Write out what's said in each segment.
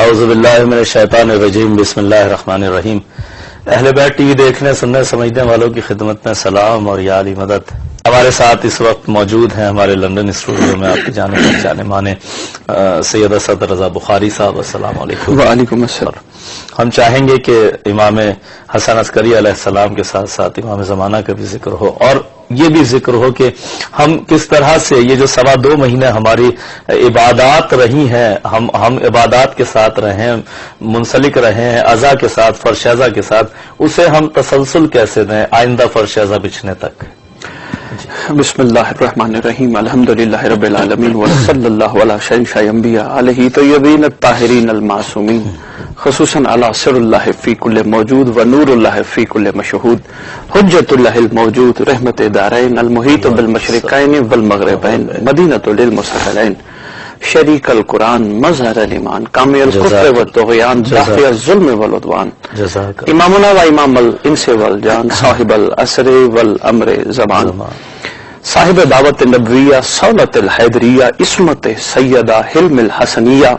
اعوذ باللہ من الشیطان الرجیم بسم اللہ الرحمن الرحیم۔ اہل بیت ٹی وی دیکھنے سننے سمجھنے والوں کی خدمت میں سلام اور یا علی مدد۔ ہمارے ساتھ اس وقت موجود ہیں ہمارے لندن اسٹوڈیو میں آپ کے جانے پہچانے مانے سید اسد رضا بخاری صاحب۔ السلام علیکم۔ وعلیکم السلام۔ ہم چاہیں گے کہ امام حسن عسکری علیہ السلام کے ساتھ ساتھ امام زمانہ کا بھی ذکر ہو، اور یہ بھی ذکر ہو کہ ہم کس طرح سے یہ جو 2.25 مہینے ہماری عبادات رہی ہیں، ہم عبادات کے ساتھ رہے ہیں، منسلک رہے ہیں اعضاء کے ساتھ، فرش اعضاء کے ساتھ، اسے ہم تسلسل کیسے دیں آئندہ فرش اعضاء بچھنے تک۔ بسم اللہ الرحمن الرحیم، الحمدللہ رب العالمین، وصلی اللہ علی شیخ انبیاء علیہ طیبین الطاہرین المعصومین، خصوصاً علی سر اللہ فی کل موجود و نور اللہ فی کل مشہود، حجت اللہ الموجود، رحمت دارین، المحیط بالمشرقین والمغربین، مدینۃ للمسہلین، شریک القرآن، مظہر الایمان، کامی الکفر والطغیان، دافع الظلم والعدوان، امامنا و امام الانس والجان، صاحب العصر والامر زمان، صاحب دعوت نبویہ، صولت الحیدریہ، عصمت سیدہ، حلم الحسنیہ،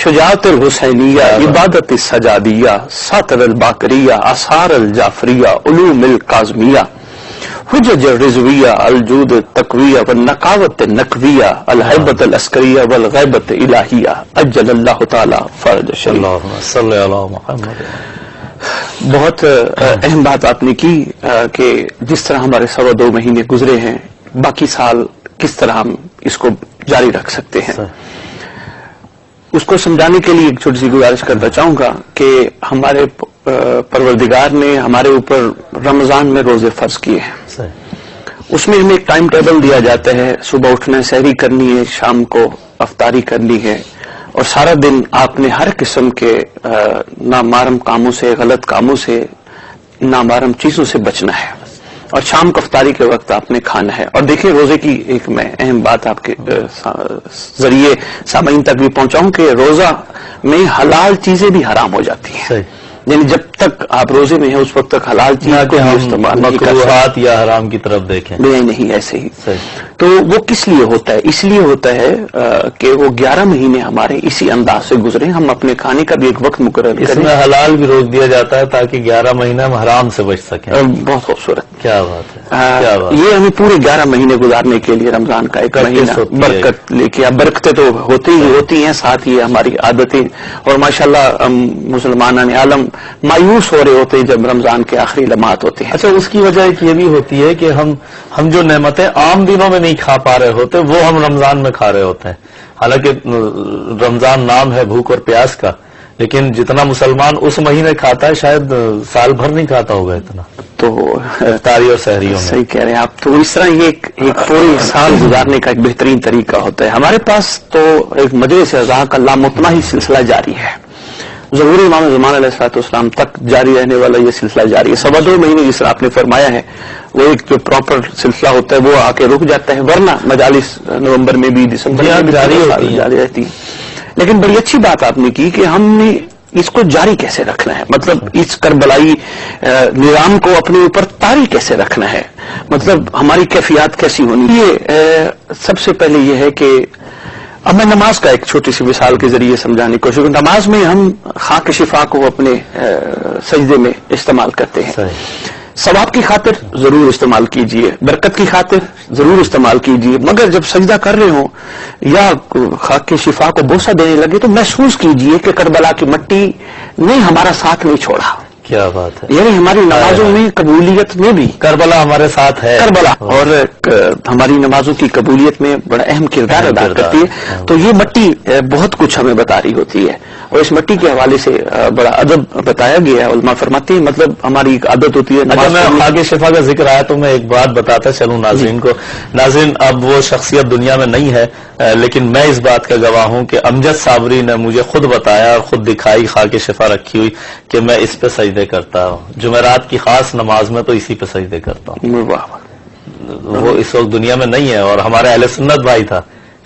شجاعت الحسینیہ، عبادت السجادیہ، ساتر الباقریہ، آثار الجعفریہ، علوم القاظمیہ، حجج الرضویہ، الجود التقویہ والنقاوت النقویہ، الہیبت العسکریہ والغیبت الہیہ، اجل اللہ تعالی فرج شریف۔ اللہم صلی علی محمد۔ بہت اہم بات آپ نے کی کہ جس طرح ہمارے 2.25 مہینے گزرے ہیں، باقی سال کس طرح ہم اس کو جاری رکھ سکتے ہیں۔ اس کو سمجھانے کے لیے ایک چھوٹی سی گزارش کرنا چاہوں گا کہ ہمارے پروردگار نے ہمارے اوپر رمضان میں روزے فرض کیے ہیں۔ اس میں ہمیں ایک ٹائم ٹیبل دیا جاتا ہے، صبح اٹھنا ہے، سحری کرنی ہے، شام کو افطاری کرنی ہے، اور سارا دن آپ نے ہر قسم کے نامحرم کاموں سے، غلط کاموں سے، نامحرم چیزوں سے بچنا ہے، اور شام کو افطاری کے وقت آپ نے کھانا ہے۔ اور دیکھیں روزے کی ایک میں اہم بات آپ کے ذریعے سامعین تک بھی پہنچاؤں کہ روزہ میں حلال چیزیں بھی حرام ہو جاتی ہیں، یعنی جب تک آپ روزے میں ہیں اس وقت تک حلال چیز کو استعمال نہیں کر سکتے یا حرام کی طرف دیکھیں، نہیں ایسے ہی۔ تو وہ کس لیے ہوتا ہے؟ اس لیے ہوتا ہے کہ وہ 11 مہینے ہمارے اسی انداز سے گزرے، ہم اپنے کھانے کا بھی ایک وقت مقرر کریں۔ اس میں حلال بھی روک دیا جاتا ہے تاکہ 11 مہینے ہم حرام سے بچ سکیں۔ بہت خوبصورت، کیا بات ہے، کیا بات۔ یہ ہمیں پورے 11 مہینے گزارنے کے لیے رمضان کا ایک مہینہ برکت لے کے، برکتیں تو ہوتی ہیں، ساتھ ہی ہماری عادتیں، اور ماشاءاللہ مسلمان عالم مایوس ہو رہے ہوتے ہیں جب رمضان کے آخری لمحات ہوتے ہیں۔ اچھا، اس کی وجہ ایک یہ بھی ہوتی ہے کہ ہم جو نعمتیں عام دنوں میں نہیں کھا پا رہے ہوتے وہ ہم رمضان میں کھا رہے ہوتے ہیں۔ حالانکہ رمضان نام ہے بھوک اور پیاس کا، لیکن جتنا مسلمان اس مہینے کھاتا ہے شاید سال بھر نہیں کھاتا ہوگا اتنا، تو افطاری اور سحریوں میں۔ صحیح کہہ رہے ہیں آپ۔ تو اس طرح یہ ایک پورے سال گزارنے کا ایک بہترین طریقہ ہوتا ہے۔ ہمارے پاس تو ایک مجلس اعضاء کا لامتناہی سلسلہ جاری ہے، ضرور امام زمان علیہ السلام تک جاری رہنے والا یہ سلسلہ جاری ہے۔ 2.25 مہینے جس طرح آپ نے فرمایا ہے وہ ایک جو پراپر سلسلہ ہوتا ہے وہ آ کے رک جاتا ہے، ورنہ مجالس نومبر میں بھی دسمبر میں بھی جاری رہتی ہے۔ لیکن بڑی اچھی بات آپ نے کی کہ ہم نے اس کو جاری کیسے رکھنا ہے، مطلب اس کربلائی نظام کو اپنے اوپر طاری کیسے رکھنا ہے، مطلب ہماری کیفیات کیسی ہونی ہے۔ سب سے پہلے یہ ہے کہ اب میں نماز کا ایک چھوٹی سی مثال کے ذریعے سمجھانے کی کوشش کروں۔ نماز میں ہم خاک شفا کو اپنے سجدے میں استعمال کرتے ہیں، ثواب کی خاطر ضرور استعمال کیجئے، برکت کی خاطر ضرور استعمال کیجئے، مگر جب سجدہ کر رہے ہوں یا خاک کی شفا کو بوسہ دینے لگے تو محسوس کیجئے کہ کربلا کی مٹی نے ہمارا ساتھ نہیں چھوڑا۔ کیا بات ہے، یعنی ہماری نمازوں میں قبولیت میں بھی کربلا ہمارے ساتھ ہے، کربلا اور ہماری نمازوں کی قبولیت میں بڑا اہم کردار ادا کرتی ہے۔ تو یہ مٹی بہت کچھ ہمیں بتا رہی ہوتی ہے، اور اس مٹی کے حوالے سے بڑا ادب بتایا گیا ہے۔ علماء فرماتے ہیں مطلب ہماری ایک عادت ہوتی ہے۔ میں خاک شفا کا ذکر آیا تو میں ایک بات بتاتا چلوں ناظرین کو۔ ناظرین، اب وہ شخصیت دنیا میں نہیں ہے، لیکن میں اس بات کا گواہ ہوں کہ امجد صابری نے مجھے خود بتایا اور خود دکھائی خاک شفا رکھی ہوئی کہ میں اس پہ سجدے کرتا ہوں، جمعرات کی خاص نماز میں تو اسی پہ سجدے کرتا ہوں۔ وہ اس وقت دنیا میں نہیں ہے، اور ہمارا اہل سنت بھائی تھا،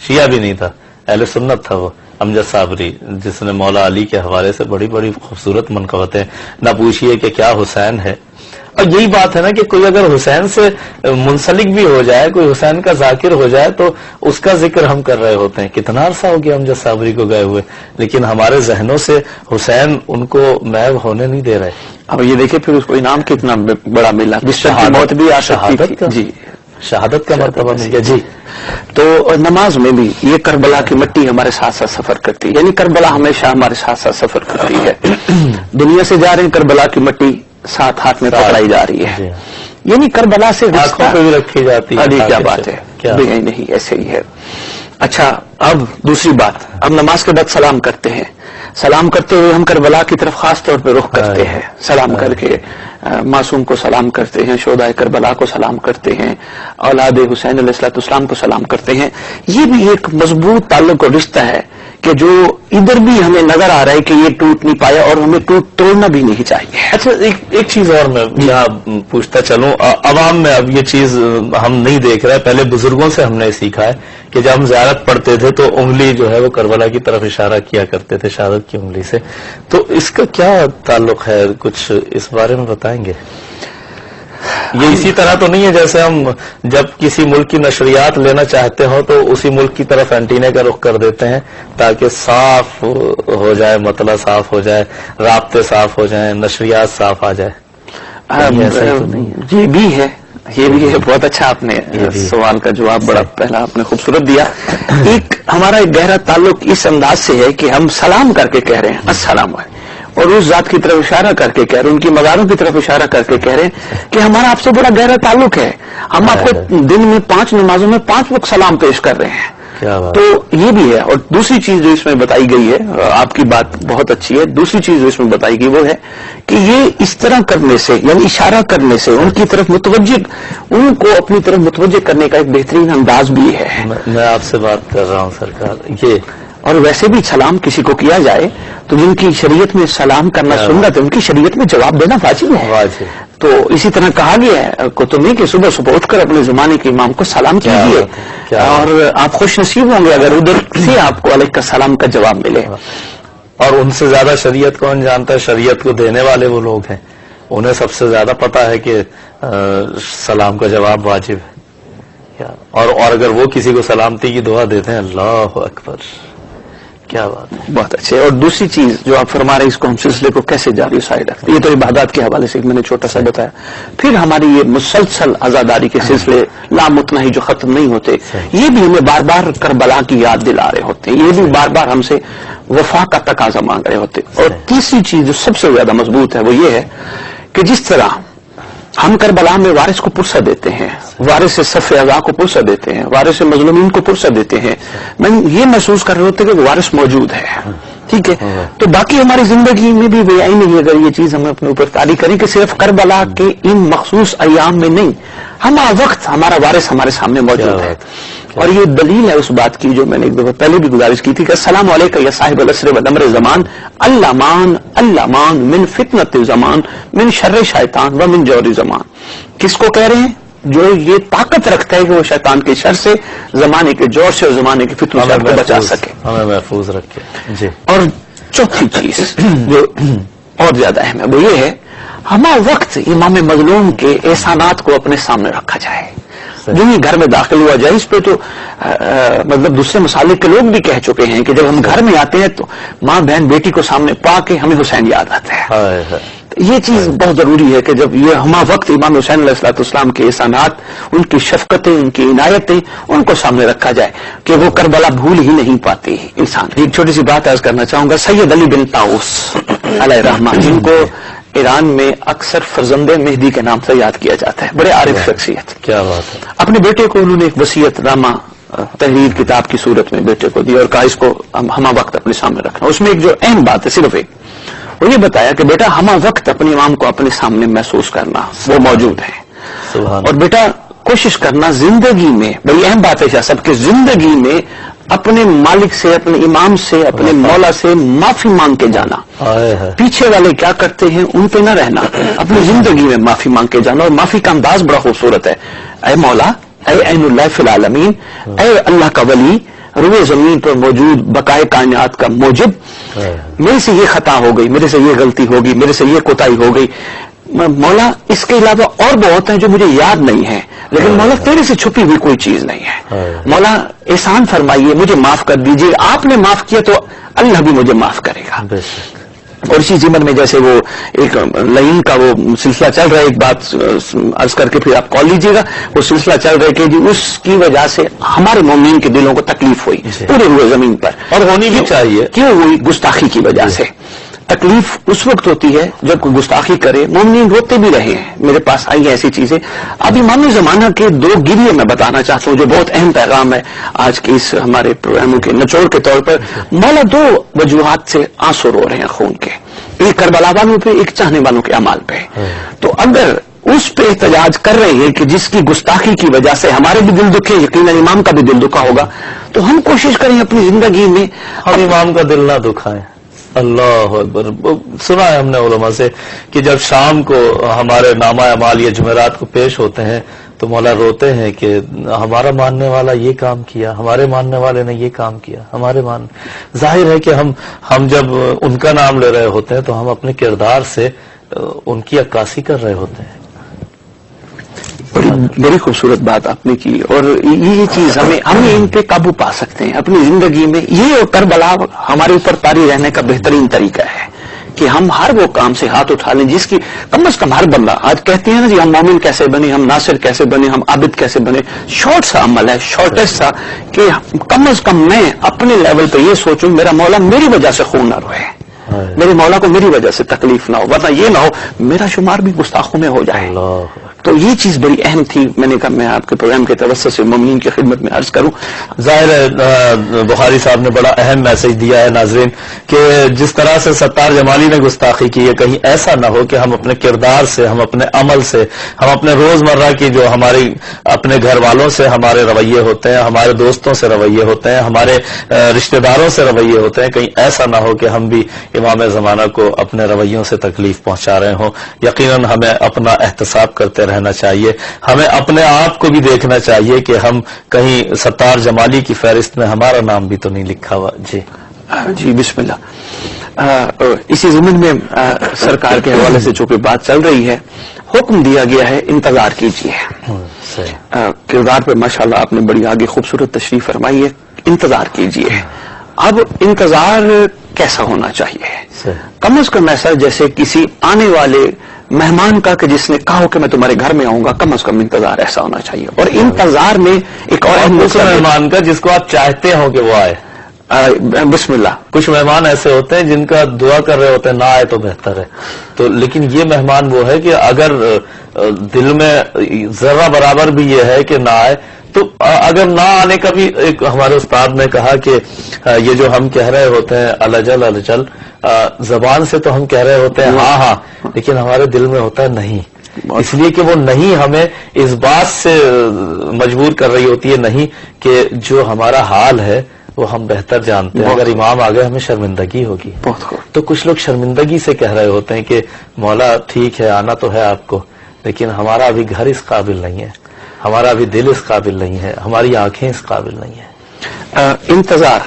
شیعہ بھی نہیں تھا، اہل سنت تھا وہ امجد صابری، جس نے مولا علی کے حوالے سے بڑی بڑی خوبصورت منقبتیں، نہ پوچھئے کہ کیا حسین ہے، اور یہی بات ہے نا کہ کوئی اگر حسین سے منسلک بھی ہو جائے, کوئی حسین کا ذاکر ہو جائے, تو اس کا ذکر ہم کر رہے ہوتے ہیں. کتنا عرصہ ہو گیا امجد صابری کو گئے ہوئے, لیکن ہمارے ذہنوں سے حسین ان کو محو ہونے نہیں دے رہے. اب یہ دیکھیں پھر اس کو انعام کتنا بڑا ملا, جس کی موت بھی شہادت کا, جی شہادت کا مرتبہ مل گیا. جی, تو نماز میں بھی یہ کربلا کی مٹی ہمارے ساتھ ساتھ سفر کرتی ہے, یعنی کربلا ہمیشہ ہمارے ساتھ ساتھ سفر کرتی ہے. دنیا سے جا رہے ہیں, کربلا کی مٹی ساتھ ہاتھ میں پکڑائی جا رہی ہے, یعنی کربلا سے آنکھوں پہ بھی رکھی جاتی ہے. کیا بات ہے, نہیں ایسے ہی ہے. اچھا, اب دوسری بات, اب نماز کے بعد سلام کرتے ہیں. سلام کرتے ہوئے ہم کربلا کی طرف خاص طور پہ رخ کرتے ہیں. سلام کر کے معصوم کو سلام کرتے ہیں, شہدائے کربلا کو سلام کرتے ہیں, اولاد حسین علیہ الصلوۃ والسلام کو سلام کرتے ہیں. یہ بھی ایک مضبوط تعلق اور رشتہ ہے کہ جو ادھر بھی ہمیں نظر آ رہا ہے کہ یہ ٹوٹ نہیں پایا, اور ہمیں توڑنا بھی نہیں چاہیے. اچھا, ایک چیز اور میں یہاں پوچھتا چلوں. عوام میں اب یہ چیز ہم نہیں دیکھ رہے, پہلے بزرگوں سے ہم نے سیکھا ہے کہ جب ہم زیارت پڑھتے تھے تو انگلی جو ہے وہ کربلا کی طرف اشارہ کیا کرتے تھے, شہادت کی انگلی سے. تو اس کا کیا تعلق ہے, کچھ اس بارے میں بتائیں گے؟ یہ اسی طرح تو نہیں ہے جیسے ہم جب کسی ملک کی نشریات لینا چاہتے ہوں تو اسی ملک کی طرف اینٹینے کا رخ کر دیتے ہیں تاکہ صاف ہو جائے, مطلب صاف ہو جائے, رابطے صاف ہو جائیں, نشریات صاف آ جائے. یہ بھی ہے, یہ بھی ہے. بہت اچھا آپ نے سوال کا جواب بڑا پہلا آپ نے خوبصورت دیا. ایک ہمارا ایک گہرا تعلق اس انداز سے ہے کہ ہم سلام کر کے کہہ رہے ہیں السلام علیکم, اور اس ذات کی طرف اشارہ کر کے کہہ رہے ہیں, ان کی مزاروں کی طرف اشارہ کر کے کہہ رہے ہیں کہ ہمارا آپ سے بڑا گہرا تعلق ہے. ہم آپ کو دن میں 5 نمازوں میں 5 وقت سلام پیش کر رہے ہیں. تو یہ بھی ہے. اور دوسری چیز جو اس میں بتائی گئی ہے, آپ کی بات بہت اچھی ہے, دوسری چیز جو اس میں بتائی گئی وہ ہے کہ یہ اس طرح کرنے سے, یعنی اشارہ کرنے سے ان کی طرف متوجہ, ان کو اپنی طرف متوجہ کرنے کا ایک بہترین انداز بھی ہے. میں آپ سے بات کر رہا ہوں سرکار, یہ اور ویسے بھی سلام کسی کو کیا جائے تو جن کی شریعت میں سلام کرنا سنت ہے, ان کی شریعت میں جواب دینا واجب ہے. تو اسی طرح کہا گیا ہے کتب کہ صبح صبح اٹھ کر اپنے زمانے کے امام کو سلام کیجیے, اور آپ خوش نصیب ہوں گے اگر ادھر سے آپ کو علیہ السلام کا جواب ملے. اور ان سے زیادہ شریعت کون جانتا ہے؟ شریعت کو دینے والے وہ لوگ ہیں, انہیں سب سے زیادہ پتا ہے کہ سلام کا جواب واجب ہے. اور اگر وہ کسی کو سلامتی کی دعا دیتے ہیں, اللہ اکبر, کیا بات ہے, بہت اچھے. اور دوسری چیز جو آپ فرما رہے ہیں, اس کو ہم سلسلے کو کیسے جاری سائڈ رکھتے ہیں, یہ تو عبادات کے حوالے سے میں نے چھوٹا سا بتایا. پھر ہماری یہ مسلسل عزاداری کے سلسلے لامتناہی جو ختم نہیں ہوتے, یہ بھی ہمیں بار بار کربلا کی یاد دلا رہے ہوتے ہیں, یہ بھی بار بار ہم سے وفا کا تقاضا مانگ رہے ہوتے. اور تیسری چیز جو سب سے زیادہ مضبوط ہے وہ یہ ہے کہ جس طرح ہم کربلا میں وارث کو پرسہ دیتے ہیں, وارث سے صف اعضاء کو پرسہ دیتے ہیں, وارث سے مظلومین کو پرسہ دیتے ہیں, میں یہ محسوس کر رہے ہوتے کہ وارث موجود ہے. ٹھیک ہے, تو باقی ہماری زندگی میں بھی بے نہیں, اگر یہ چیز ہم اپنے اوپر طاری کریں کہ صرف کربلا کے ان مخصوص ایام میں نہیں, ہم وقت ہمارا وارث ہمارے سامنے موجود ہے. اور یہ دلیل ہے اس بات کی جو میں نے ایک دفعہ پہلے بھی گزارش کی تھی کہ السلام علیکم یا صاحب العصر والامر زمان, اللامان اللامان من فتنۃ زمان من شر شیطان و من جور زمان. کس کو کہہ رہے ہیں؟ جو یہ طاقت رکھتا ہے کہ وہ شیطان کے شر سے, زمانے کے جور سے اور زمانے کے فتنوں سے کو بچا سکے, ہمیں محفوظ رکھے. جی. اور چوتھی چیز جو اور زیادہ اہم ہے وہ یہ ہے, ہمارا وقت امام مظلوم کے احسانات کو اپنے سامنے رکھا جائے. جو ہی گھر میں داخل ہوا جائے, اس پہ تو مطلب دوسرے مسالک کے لوگ بھی کہہ چکے ہیں کہ جب ہم گھر میں آتے ہیں تو ماں بہن بیٹی کو سامنے پا کے ہمیں حسین یاد آتا ہے. یہ چیز بہت ضروری ہے کہ جب یہ ہما وقت امام حسین علیہ الصلوۃ والسلام کے احسانات, ان کی شفقتیں, ان کی عنایتیں, ان کو سامنے رکھا جائے کہ وہ کربلا بھول ہی نہیں پاتے انسان. ایک چھوٹی سی بات عرض کرنا چاہوں گا. سید علی بن طاؤس علیہ الرحمہ, جن کو ایران میں اکثر فرزند مہدی کے نام سے یاد کیا جاتا ہے, بڑے عارف شخصیت. کیا بات ہے. اپنے بیٹے کو انہوں نے ایک وصیت نامہ تحریر کتاب کی صورت میں بیٹے کو دی اور کہا اس کو ہما وقت اپنے سامنے رکھنا. اس میں ایک جو اہم بات ہے صرف ایک, وہ یہ بتایا کہ بیٹا ہما وقت اپنے امام کو اپنے سامنے محسوس کرنا, وہ موجود ہے. اور بیٹا کوشش کرنا زندگی میں, بڑی اہم بات ہے شاہ صاحب, کہ زندگی میں اپنے مالک سے, اپنے امام سے, اپنے مولا سے معافی مانگ کے جانا. پیچھے والے کیا کرتے ہیں ان پہ نہ رہنا, اپنی زندگی میں معافی مانگ کے جانا. اور معافی کا انداز بڑا خوبصورت ہے. اے مولا, اے عین اللہ فی العالمین, اے اللہ کا ولی, روئے زمین پر موجود بقائے کائنات کا موجب, میرے سے یہ خطا ہو گئی, میرے سے یہ غلطی ہوگی, میرے سے یہ کوتاہی ہو گئی, مولا اس کے علاوہ اور بہت ہیں جو مجھے یاد نہیں ہے، لیکن مولا تیرے سے چھپی ہوئی کوئی چیز نہیں ہے، مولا احسان فرمائیے، مجھے معاف کر دیجیے، آپ نے معاف کیا تو اللہ بھی مجھے معاف کرے گا۔ اور اسی ضمن میں جیسے وہ ایک لائن کا وہ سلسلہ چل رہا ہے، ایک بات عرض کر کے پھر آپ کال لیجیے گا، وہ سلسلہ چل رہا ہے کہ جی اس کی وجہ سے ہمارے مومنین کے دلوں کو تکلیف ہوئی پورے ہوئے زمین پر، اور ہونی بھی چاہیے، کیوں ہوئی؟ گستاخی کی وجہ سے۔ تکلیف اس وقت ہوتی ہے جب کوئی گستاخی کرے، مومنین روتے بھی رہے ہیں، میرے پاس آئی ایسی چیزیں۔ اب امام زمانہ کے دو گریے میں بتانا چاہتا ہوں جو بہت اہم پیغام ہے آج کے اس ہمارے پروگراموں کے نچوڑ کے طور پر۔ مولا دو وجوہات سے آنسو رو رہے ہیں خون کے، ایک کربلا والوں پہ، ایک چاہنے والوں کے اعمال پہ۔ تو اگر اس پہ احتجاج کر رہے ہیں کہ جس کی گستاخی کی وجہ سے ہمارے بھی دل دکھے، یقیناً امام کا بھی دل دکھا ہوگا، تو ہم کوشش کریں اپنی زندگی میں ہم امام کا دل نہ دکھائیں۔ اللہ اکبر۔ سنا ہے ہم نے علماء سے کہ جب شام کو ہمارے نامہ اعمال یا جمعرات کو پیش ہوتے ہیں تو مولا روتے ہیں کہ ہمارا ماننے والا یہ کام کیا، ہمارے ماننے والے نے یہ کام کیا، ظاہر ہے کہ ہم جب ان کا نام لے رہے ہوتے ہیں تو ہم اپنے کردار سے ان کی عکاسی کر رہے ہوتے ہیں۔ بڑی خوبصورت بات آپ نے کی، اور یہ چیز ہمیں ان پہ قابو پا سکتے ہیں اپنی زندگی میں۔ یہ کربلا ہمارے اوپر طاری رہنے کا بہترین طریقہ ہے کہ ہم ہر وہ کام سے ہاتھ اٹھا لیں جس کی کم از کم ہر بندہ آج کہتے ہیں نا جی ہم مومن کیسے بنے، ہم ناصر کیسے بنے، ہم عابد کیسے بنے۔ شارٹ سا عمل ہے، شارٹیسٹ سا، کہ کم از کم میں اپنے لیول پہ یہ سوچوں میرا مولا میری وجہ سے خون نہ روئے، میرے مولا کو میری وجہ سے تکلیف نہ ہو، ورنہ یہ نہ ہو میرا شمار بھی گستاخوں میں ہو جائے۔ تو یہ چیز بڑی اہم تھی، میں نے کہا میں آپ کے پروگرام کے توسط سے مومنین کی خدمت میں عرض کروں۔ ظاہر ہے بخاری صاحب نے بڑا اہم میسج دیا ہے ناظرین کہ جس طرح سے ستار جمالی نے گستاخی کی ہے، کہیں ایسا نہ ہو کہ ہم اپنے کردار سے، ہم اپنے عمل سے، ہم اپنے روزمرہ کی جو ہماری اپنے گھر والوں سے ہمارے رویے ہوتے ہیں، ہمارے دوستوں سے رویے ہوتے ہیں، ہمارے رشتہ داروں سے رویے ہوتے ہیں، کہیں ایسا نہ ہو کہ ہم بھی امام زمانہ کو اپنے رویوں سے تکلیف پہنچا رہے ہوں۔ یقیناً ہمیں اپنا احتساب کرتے رہنا چاہیے، ہمیں اپنے آپ کو بھی دیکھنا چاہیے کہ ہم کہیں ستار جمالی کی فہرست میں ہمارا نام بھی تو نہیں لکھا ہوا۔ جی بسم اللہ۔ اسی ضمن میں سرکار کے حوالے سے چونکہ بات چل رہی ہے، حکم دیا گیا ہے انتظار کیجیے۔ کردار پہ ماشاءاللہ آپ نے بڑی آگے خوبصورت تشریف فرمائی ہے، انتظار کیجیے۔ اب انتظار کیسا ہونا چاہیے؟ کم از کم ایسا جیسے کسی آنے والے مہمان کا کہ جس نے کہا ہو کہ میں تمہارے گھر میں آؤں گا، کم از کم انتظار ایسا ہونا چاہیے۔ اور انتظار میں ایک اور مہمان کا جس کو آپ چاہتے ہو کہ وہ آئے۔ بسم اللہ۔ کچھ مہمان ایسے ہوتے ہیں جن کا دعا کر رہے ہوتے ہیں نہ آئے تو بہتر ہے، تو لیکن یہ مہمان وہ ہے کہ اگر دل میں ذرہ برابر بھی یہ ہے کہ نہ آئے تو اگر نہ آنے کا بھی ایک ہمارے استاد نے کہا کہ یہ جو ہم کہہ رہے ہوتے ہیں الجل الجل، زبان سے تو ہم کہہ رہے ہوتے ہیں ہاں ہاں، لیکن ہمارے دل میں ہوتا ہے نہیں، اس لیے کہ وہ نہیں ہمیں اس بات سے مجبور کر رہی ہوتی ہے نہیں کہ جو ہمارا حال ہے وہ ہم بہتر جانتے ہیں، اگر امام آگے ہمیں شرمندگی ہوگی۔ تو کچھ لوگ شرمندگی سے کہہ رہے ہوتے ہیں کہ مولا ٹھیک ہے آنا تو ہے آپ کو، لیکن ہمارا ابھی گھر اس قابل نہیں ہے، ہمارا ابھی دل اس قابل نہیں ہے، ہماری آنکھیں اس قابل نہیں ہیں۔ انتظار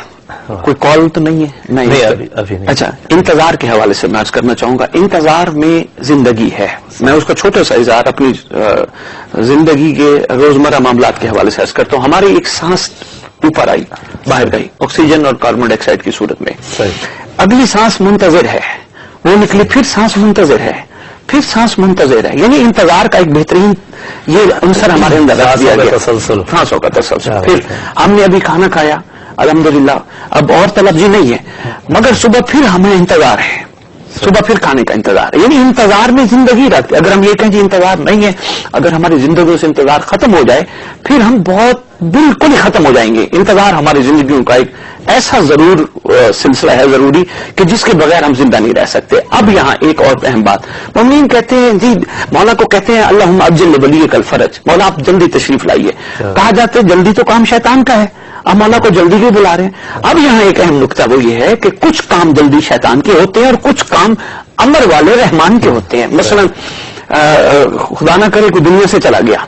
کوئی کال تو نہیں ہے؟ نہیں ابھی نہیں۔ اچھا، انتظار کے حوالے سے میں عرض کرنا چاہوں گا، انتظار میں زندگی ہے۔ میں اس کا چھوٹا سا اظہار اپنی زندگی کے روزمرہ معاملات کے حوالے سے عرض کرتا ہوں۔ ہماری ایک سانس اوپر آئی، باہر گئی، آکسیجن اور کاربن ڈائی آکسائڈ کی صورت میں، اگلی سانس منتظر ہے، وہ نکلی، پھر سانس منتظر ہے، پھر سانس منتظر ہے، یعنی انتظار کا ایک بہترین یہ عنصر ہمارے اندر رکھ دیا گیا، سانسوں کا تسلسل۔ پھر ہم نے ابھی کھانا کھایا الحمدللہ، اب اور طلب جی نہیں ہے، مگر صبح پھر ہمیں انتظار ہے، صبح پھر کھانے کا انتظار ہے، یعنی انتظار میں زندگی رکھتے۔ اگر ہم یہ کہیں کہ انتظار نہیں ہے، اگر ہماری زندگیوں سے انتظار ختم ہو جائے پھر ہم بہت بالکل ہی ختم ہو جائیں گے۔ انتظار ہماری زندگیوں کا ایک ایسا ضرور سلسلہ ہے ضروری کہ جس کے بغیر ہم زندہ نہیں رہ سکتے۔ اب یہاں ایک اور اہم بات، مومنین کہتے ہیں جی مولا کو کہتے ہیں اللہم عجل ولیک الفرج، مولا آپ جلدی تشریف لائیے، کہا جاتے جلدی تو کام شیطان کا ہے، اب مولا کو جلدی کیوں بلا رہے ہیں؟ اب یہاں ایک اہم نقطہ وہ یہ ہے کہ کچھ کام جلدی شیطان کے ہوتے ہیں اور کچھ کام امر والے رحمان کے ہوتے ہیں۔ مثلا خدا نہ کرے کوئی دنیا سے چلا گیا،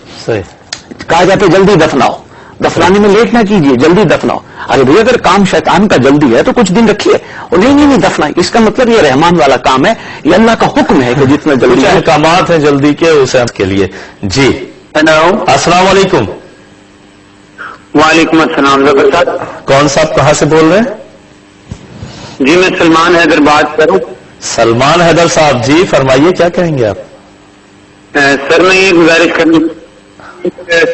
کہا جاتا ہے جلدی دفناؤ، دفنانے میں لیٹ نہ کیجیے، جلدی دفناؤ. ارے بھائی اگر کام شیطان کا جلدی ہے تو کچھ دن رکھیے. اور نہیں دفنائیں، اس کا مطلب یہ رحمان والا کام ہے، یہ اللہ کا حکم ہے کہ جتنا جلدی. کچھ احکامات ہیں جلدی کے اسے کے لیے. جی ہیلو، السلام علیکم. وعلیکم السلام. ظفر صاحب، کون صاحب کہاں سے بول رہے ہیں؟ جی میں سلمان حیدر بات کروں. سلمان حیدر صاحب، جی فرمائیے کیا کہیں گے آپ؟ سر میں یہ گزارش کرنی،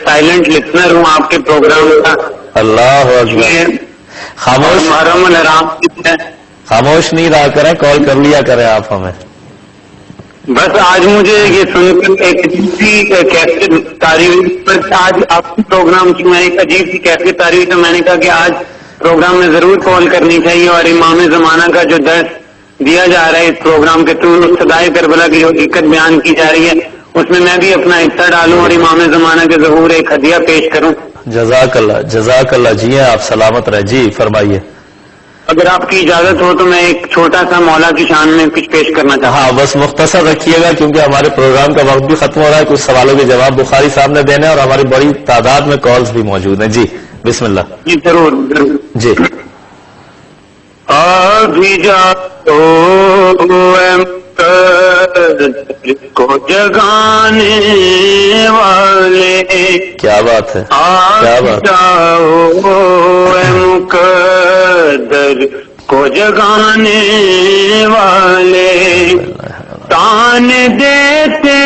سائلنٹ لسنر ہوں آپ کے پروگرام کا. اللہ اکبر. خاموش محرم الحرام خاموش نہیں رہا کریں، کال کر لیا کریں آپ ہمیں. بس آج مجھے یہ سن کر ایک عجیب سی کیفیت تعریف پر آج آپ کے پروگرام کی میں ایک عجیب سی کیفیت تعریف ہے. میں نے کہا کہ آج پروگرام میں ضرور کال کرنی چاہیے اور امام زمانہ کا جو درس دیا جا رہا ہے اس پروگرام کے تھرو، صدائے کربلا کی جو حقیقت بیان کی جا رہی ہے اس میں بھی اپنا حصہ ڈالوں اور امام زمانہ کے ظہور ایک ہدیہ پیش کروں. جزاک اللہ جزاک اللہ. جی ہیں آپ سلامت رہے. جی فرمائیے. اگر آپ کی اجازت ہو تو میں ایک چھوٹا سا مولا کی شان میں کچھ پیش کرنا چاہتا ہوں. ہاں بس مختصر رکھیے گا کیونکہ ہمارے پروگرام کا وقت بھی ختم ہو رہا ہے. کچھ سوالوں کے جواب بخاری صاحب نے دینے اور ہماری بڑی تعداد میں کالز بھی موجود ہیں. جی بسم اللہ. جی ضرور ضرور. جی ابھی جاؤ کو جگانے والے، کیا بات ہے، کیا بات. جاؤ مقدر کو جگانے والے، تان دیتے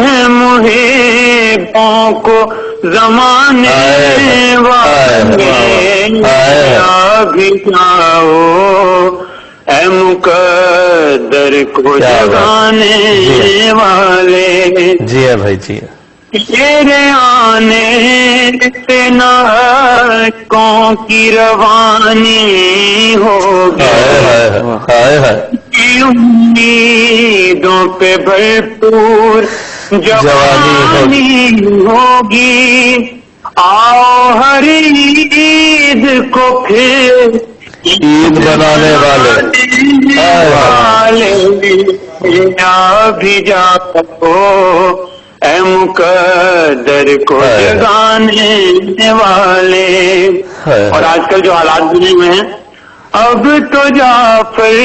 ہیں محبوں کو زمانے والے. ابھی جاؤ اے مقدر کو جگانے والے. جی ہے بھائی. جی تیرے آنے سے ناکوں کی روانی ہوگی، امیدوں پہ بھرپور جوانی ہوگی. آؤ ہر عید کو پھر عید بنانے والے بھی جاؤ اے مقدر کو جگانے والے. اور آج کل جو حالات بنے ہوئے ہیں، اب تو جعفر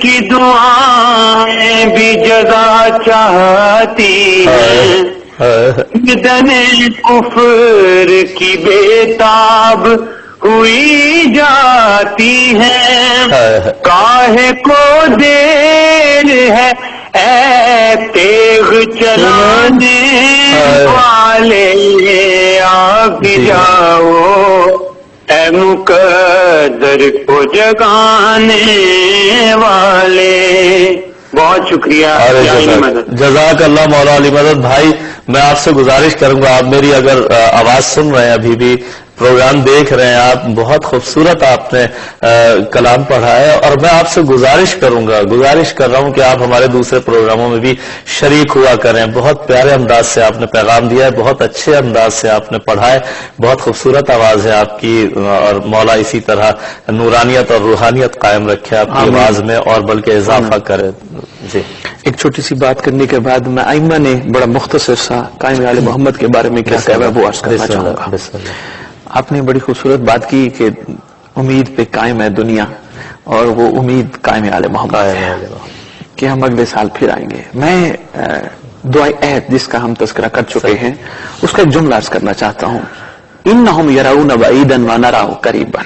کی دعائیں بھی جزا چاہتی ہیں، دن کفر کی بےتاب ہوئی جاتی ہیں. کاہے کو دیر ہے اے تیغ چلانے والے، آپ جاؤ اے مقدر کو جگانے والے. بہت شکریہ. جزاک اللہ مولا علی مدد. بھائی میں آپ سے گزارش کروں گا، آپ میری اگر آواز سن رہے ہیں، ابھی بھی پروگرام دیکھ رہے ہیں آپ، بہت خوبصورت آپ نے کلام پڑھا ہے، اور میں آپ سے گزارش کر رہا ہوں کہ آپ ہمارے دوسرے پروگراموں میں بھی شریک ہوا کریں. بہت پیارے انداز سے آپ نے پیغام دیا ہے، بہت اچھے انداز سے آپ نے پڑھا ہے، بہت خوبصورت آواز ہے آپ کی، اور مولا اسی طرح نورانیت اور روحانیت قائم رکھے آپ کی آواز میں اور بلکہ اضافہ کرے. جی ایک چھوٹی سی بات کرنے کے بعد میں ائمہ نے بڑا مختصر سا قائم آل محمد کے بارے میں کیا کہا ہے وہ عرض کرنا چاہوں گا. آپ نے بڑی خوبصورت بات کی کہ امید پہ قائم ہے دنیا، اور وہ امید قائم آل محمد ہے کہ ہم اگلے سال پھر آئیں گے. میں دعائے عہد جس کا ہم تذکرہ کر چکے ہیں اس کا ایک جملہ عرض کرنا چاہتا ہوں. انہم یرون بعیدا ونراہ قریبا.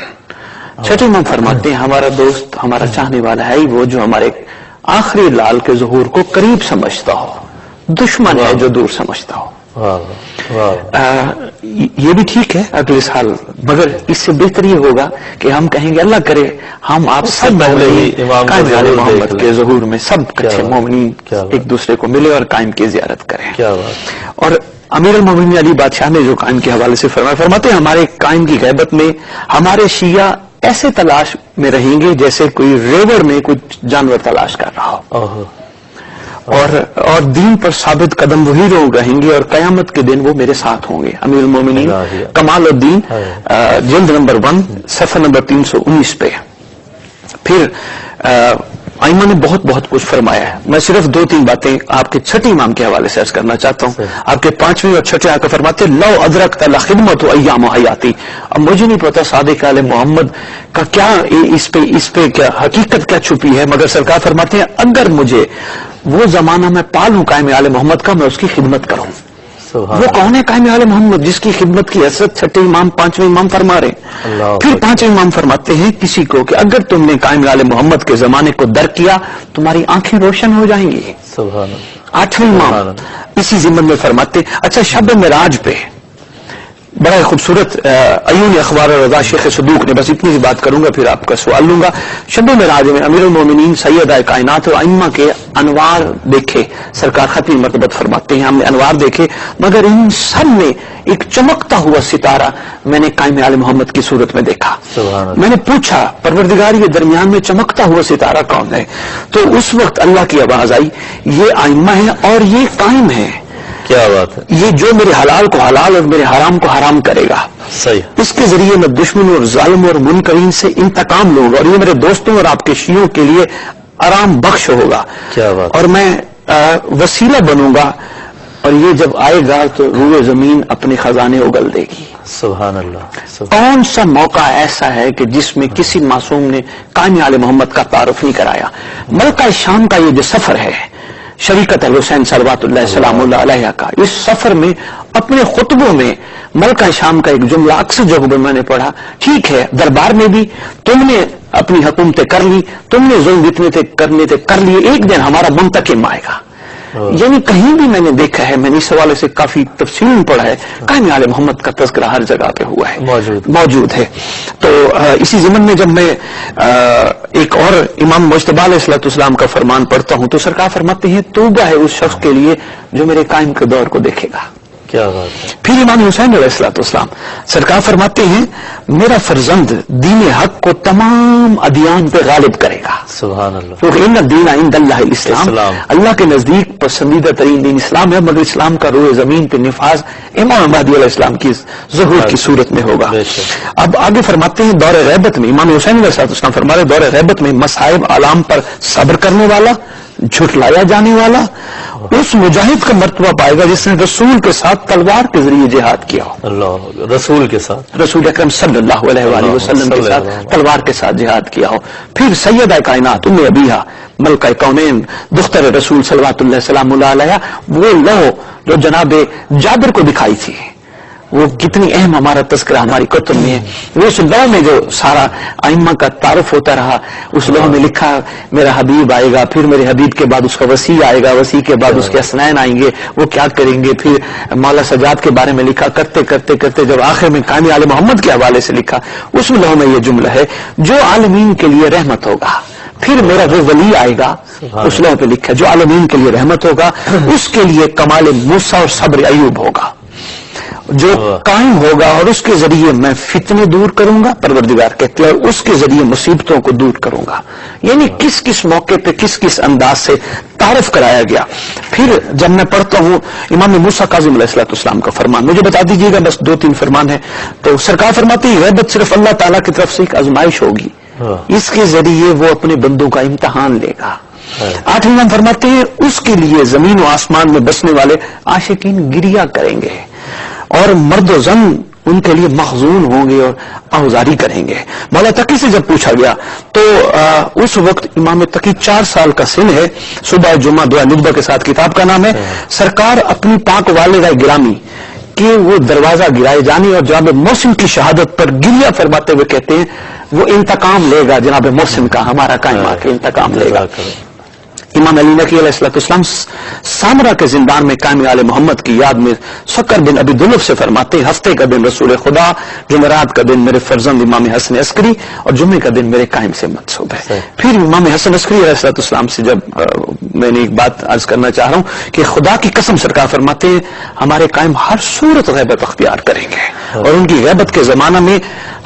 چھٹے امام فرماتے ہیں ہمارا دوست، ہمارا چاہنے والا ہے وہ جو ہمارے آخری لال کے ظہور کو قریب سمجھتا ہو، دشمن ہے جو دور سمجھتا ہو. یہ بھی ٹھیک ہے اگلے سال، مگر اس سے بہتر یہ ہوگا کہ ہم کہیں گے اللہ کرے ہم آپ سب قائم آل محمد کے ظہور میں سب اچھے مومنین ایک دوسرے کو ملے اور قائم کی زیارت کریں. اور امیر المومنین علی بادشاہ نے جو قائم کے حوالے سے فرماتے ہیں ہمارے قائم کی غیبت میں ہمارے شیعہ ایسے تلاش میں رہیں گے جیسے کوئی ریور میں کچھ جانور تلاش کر رہا ہو، اور دین پر ثابت قدم وہی لوگ رہیں گے اور قیامت کے دن وہ میرے ساتھ ہوں گے. امیر المومنین کمال الدین جلد نمبر 1 صفحہ نمبر 319 پہ. پھر آئمہ نے بہت بہت کچھ فرمایا ہے. میں صرف 2-3 باتیں آپ کے چھٹے امام کے حوالے سے عرض کرنا چاہتا ہوں. آپ کے 5ویں اور 6 آ کر فرماتے لو ادرکت الخدمت ایام حیاتی. اب مجھے نہیں پتا صادق آل محمد کا کیا اس پہ کیا حقیقت کیا چھپی ہے، مگر سرکار فرماتے ہیں اگر مجھے وہ زمانہ میں پالوں قائم آل محمد کا، میں اس کی خدمت کروں. وہ کون ہے قائم آل محمد جس کی خدمت کی حیثیت چھٹے امام 5ویں امام فرما رہے ہیں. پھر 5ویں امام فرماتے ہیں کسی کو کہ اگر تم نے قائم آل محمد کے زمانے کو درک کیا تمہاری آنکھیں روشن ہو جائیں گی. 8ویں امام اسی ضمن میں فرماتے. اچھا، شب معراج پہ بڑا خوبصورت عیون اخبار رضا شیخ صدوق نے، بس اتنی سی بات کروں گا پھر آپ کا سوال لوں گا. شب معراج میں امیر المومنین سیدہ کائنات اور ائمہ کے انوار دیکھے. سرکار ختم مرتبت فرماتے ہیں ہم نے انوار دیکھے، مگر ان سب میں ایک چمکتا ہوا ستارہ میں نے قائم آل محمد کی صورت میں دیکھا. میں نے پوچھا پروردگار یہ درمیان میں چمکتا ہوا ستارہ کون ہے؟ تو اس وقت اللہ کی آواز آئی یہ ائمہ ہے اور یہ قائم ہے. کیا بات ہے. یہ جو میرے حلال کو حلال اور میرے حرام کو حرام کرے گا، صحیح، اس کے ذریعے میں دشمنوں اور ظالموں اور منکرین سے انتقام لوں گا اور یہ میرے دوستوں اور آپ کے شیعوں کے لیے آرام بخش ہوگا. کیا بات. اور میں وسیلہ بنوں گا اور یہ جب آئے گا تو روئے زمین اپنے خزانے اگل دے گی. سبحان اللہ. کون سا موقع ایسا ہے کہ جس میں کسی معصوم نے قائم آل محمد کا تعارف نہیں کرایا؟ ملکہ شام کا یہ جو سفر ہے شریکت الحسین صلوات اللہ سلام اللہ علیہ کا، اس سفر میں اپنے خطبوں میں ملکہ شام کا ایک جملہ اکثر جگہوں میں نے پڑھا، ٹھیک ہے دربار میں بھی تم نے اپنی حکومتیں کر لی، تم نے ظلم جتنے تھے کرنے تھے کر لیے، ایک دن ہمارا منتقم آئے گا. یعنی کہیں بھی میں نے دیکھا ہے، میں نے اس حوالے سے کافی تفصیل میں پڑھا ہے، قائم آل محمد کا تذکرہ ہر جگہ پہ ہوا ہے، موجود ہے. تو اسی ضمن میں جب میں ایک اور امام مجتبی علیہ الصلوۃ والسلام کا فرمان پڑھتا ہوں تو سرکار فرماتے ہیں توبہ ہے اس شخص کے لیے جو میرے قائم کے دور کو دیکھے گا. کیا بات ہے. پھر امام حسین علیہ الصلوۃ والسلام سرکار فرماتے ہیں میرا فرزند دین حق کو تمام ادیان پہ غالب کرے گا. سبحان اللہ. کیونکہ ان الدین عند اللہ الاسلام، اللہ کے نزدیک پسندیدہ ترین دین اسلام ہے، مگر اسلام کا روئے زمین پہ نفاذ امام مہدی علیہ السلام کی ظہور کی صورت میں ہوگا. اب آگے فرماتے ہیں دور غیبت میں امام حسین علیہ السلام فرما رہے دور غیبت میں مصائب عالم پر صبر کرنے والا، جھٹلایا جانے والا اس مجاہد کا مرتبہ پائے گا جس نے رسول کے ساتھ تلوار کے ذریعے جہاد کیا ہو. اللہ، رسول کے ساتھ، رسول اکرم صلی اللہ علیہ وآلہ وسلم کے ساتھ تلوار کے ساتھ جہاد کیا ہو. پھر سیدہ کائنات ام ابیہا ملکہ کونین دختر رسول صلوات اللہ سلام اللہ علیہ، وہ لوح جو جناب جابر کو دکھائی تھی، وہ کتنی اہم ہمارا تذکرہ ہماری کتب میں ہے. وہ اس لوح میں جو سارا ائمہ کا تعارف ہوتا رہا، اس لوح میں لکھا میرا حبیب آئے گا، پھر میرے حبیب کے بعد اس کا وسیع آئے گا، وسیع کے بعد اس کے حسنین آئیں گے، وہ کیا کریں گے. پھر مولا سجاد کے بارے میں لکھا، کرتے کرتے کرتے جب آخر میں قائم آل محمد کے حوالے سے لکھا، اس لوح میں یہ جملہ ہے جو عالمین کے لیے رحمت ہوگا. پھر میرا وہ ولی آئے گا، اس لوح پہ لکھا جو عالمین کے لیے رحمت ہوگا، اس کے لیے کمال موسیٰ اور صبر ایوب ہوگا، جو قائم ہوگا اور اس کے ذریعے میں فتنے دور کروں گا، پروردگار کہتے ہیں، اور اس کے ذریعے مصیبتوں کو دور کروں گا. یعنی کس کس موقع پہ کس کس انداز سے تعارف کرایا گیا. پھر جب میں پڑھتا ہوں امام موسیٰ کاظم علیہ الصلوۃ والسلام کا فرمان، مجھے بتا دیجیے گا بس 2-3 فرمان ہے. تو سرکار فرماتے ہیں غیبت صرف اللہ تعالیٰ کی طرف سے ایک آزمائش ہوگی، اس کے ذریعے وہ اپنے بندوں کا امتحان لے گا. 8ویں امام فرماتے ہیں اس کے لیے زمین و آسمان میں بسنے والے عاشقین گریہ کریں گے اور مرد و زن ان کے لیے محزون ہوں گے اور آہوزاری کریں گے. مولا تقی سے جب پوچھا گیا تو اس وقت امام تقی 4 سال کا سن ہے. صبح جمعہ دعا ندبہ کے ساتھ کتاب کا نام ہے. سرکار اپنی پاک والدہ گرامی کہ وہ دروازہ گرائے جانے اور جناب محسن کی شہادت پر گریہ فرماتے ہوئے کہتے ہیں وہ انتقام لے گا جناب محسن کا، ہمارا قائم آ کے انتقام لے گا. امام علی نقی علیہ السلام سامرا کے زندان میں قائم آل محمد کی یاد میں سکر بن ابی دلف سے فرماتے ہیں ہفتے کا دن رسول خدا، جمعرات کا دن میرے فرزند امام حسن عسکری اور جمعے کا دن میرے قائم سے منسوب ہے. پھر امام حسن عسکری علیہ السلام سے جب میں نے ایک بات عرض کرنا چاہ رہا ہوں کہ خدا کی قسم سرکار فرماتے ہیں ہمارے قائم ہر صورت غیبت اختیار کریں گے اور ان کی غیبت کے زمانہ میں